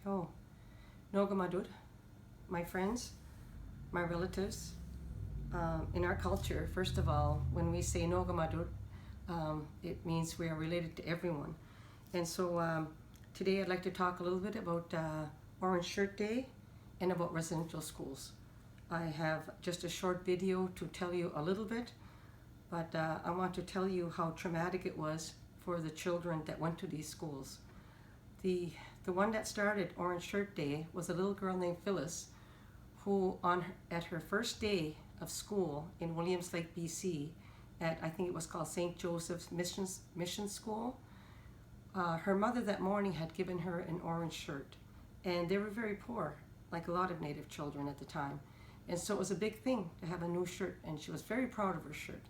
Oh, Nogamadud, my friends, my relatives. In our culture, first of all, when we say Nogamadud, it means we are related to everyone. And so today I'd like to talk a little bit about Orange Shirt Day and about residential schools. I have just a short video to tell you a little bit, but I want to tell you how traumatic it was for the children that went to these schools. The one that started Orange Shirt Day was a little girl named Phyllis who at her first day of school in Williams Lake, BC, at I think it was called St. Joseph's Mission School, her mother that morning had given her an orange shirt, and they were very poor, like a lot of Native children at the time, and so it was a big thing to have a new shirt, and she was very proud of her shirt.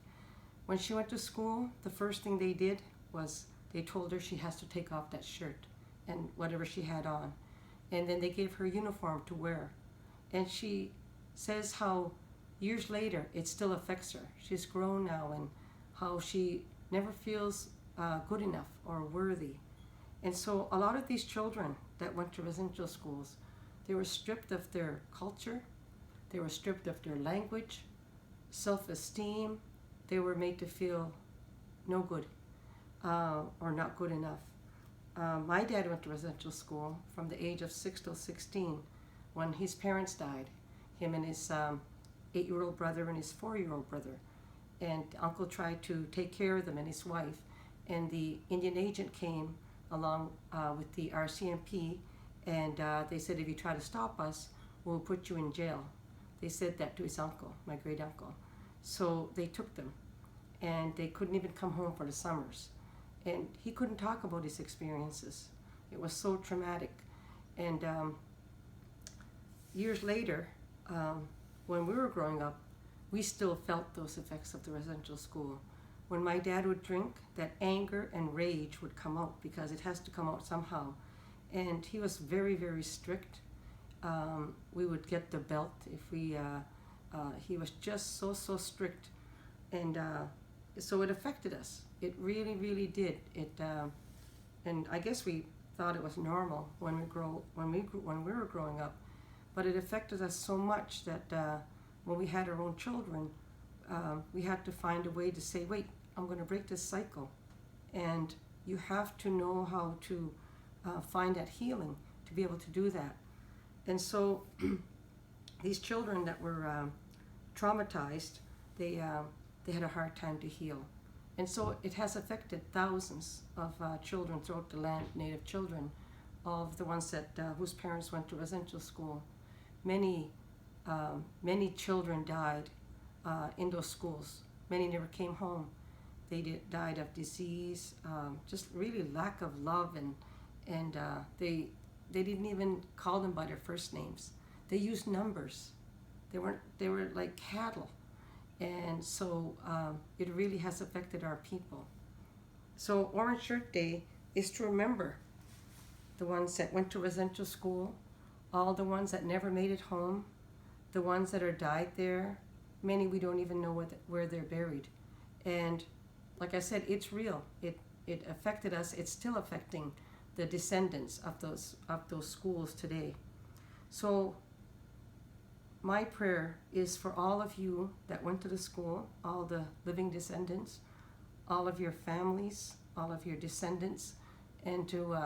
When she went to school, the first thing they did was they told her she has to take off that shirt and whatever she had on, and then they gave her a uniform to wear, and she says how years later it still affects her. She's grown now, and how she never feels good enough or worthy. And so a lot of these children that went to residential schools, they were stripped of their culture, they were stripped of their language, self-esteem. They were made to feel no good or not good enough. My dad went to residential school from the age of 6 till 16 when his parents died, him and his 8-year-old brother and his 4-year-old brother. And uncle tried to take care of them and his wife, and the Indian agent came along with the RCMP, and they said, if you try to stop us, we'll put you in jail. They said that to his uncle, my great uncle. So they took them, and they couldn't even come home for the summers. And he couldn't talk about his experiences. It was so traumatic. And years later, when we were growing up, we still felt those effects of the residential school. When my dad would drink, that anger and rage would come out because it has to come out somehow. And he was very, very strict. We would get the belt if we, he was just so strict. And so it affected us. It really, really did. And I guess we thought it was normal when we were growing up, but it affected us so much that when we had our own children, we had to find a way to say, wait, I'm going to break this cycle, and you have to know how to find that healing to be able to do that. And so these children that were traumatized, they had a hard time to heal. And so it has affected thousands of children throughout the land, Native children, of the ones that whose parents went to residential school. Many children died in those schools. Many never came home. They died of disease, just really lack of love, and they didn't even call them by their first names. They used numbers. They were like cattle. And so it really has affected our people. So Orange Shirt Day is to remember the ones that went to residential school, all the ones that never made it home, the ones that are died there. Many we don't even know where they're buried. And like I said, it's real. It affected us. It's still affecting the descendants of those schools today. So my prayer is for all of you that went to the school, all the living descendants, all of your families, all of your descendants, and to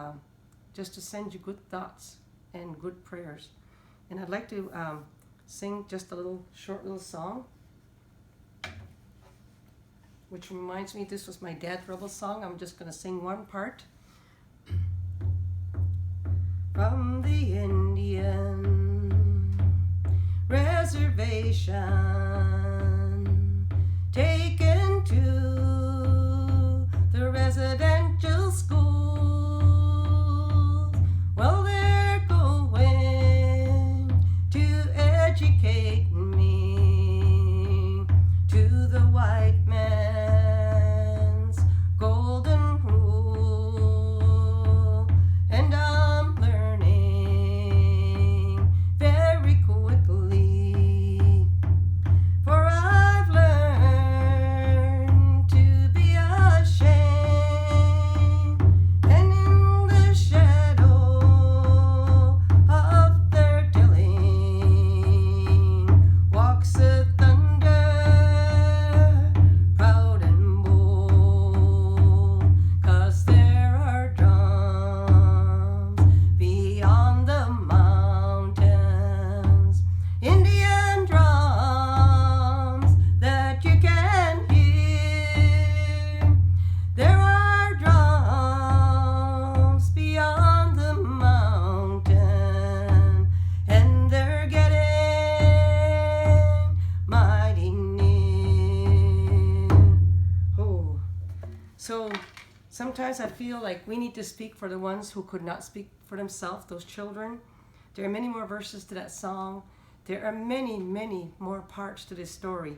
just to send you good thoughts and good prayers. And I'd like to sing just a short little song, which reminds me this was my dad's rebel song. I'm just going to sing one part. From the Indian reservation, taken to the residential schools. Well, they're going to educate me to the white man's golden rule, and I'm learning very quickly, for I've learned sometimes I feel like we need to speak for the ones who could not speak for themselves, those children. There are many more verses to that song. There are many, many more parts to this story.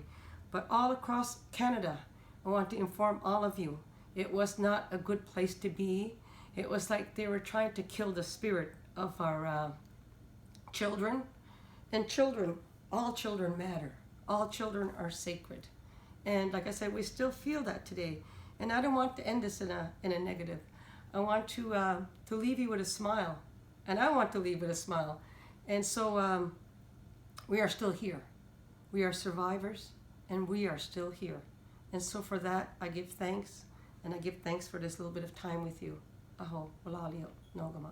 But all across Canada, I want to inform all of you, it was not a good place to be. It was like they were trying to kill the spirit of our children. And children, all children matter. All children are sacred. And like I said, we still feel that today. And I don't want to end this in a negative. I want to leave you with a smile. And I want to leave with a smile. And so we are still here. We are survivors, and we are still here. And so for that, I give thanks. And I give thanks for this little bit of time with you. Aho, walalio, nogama.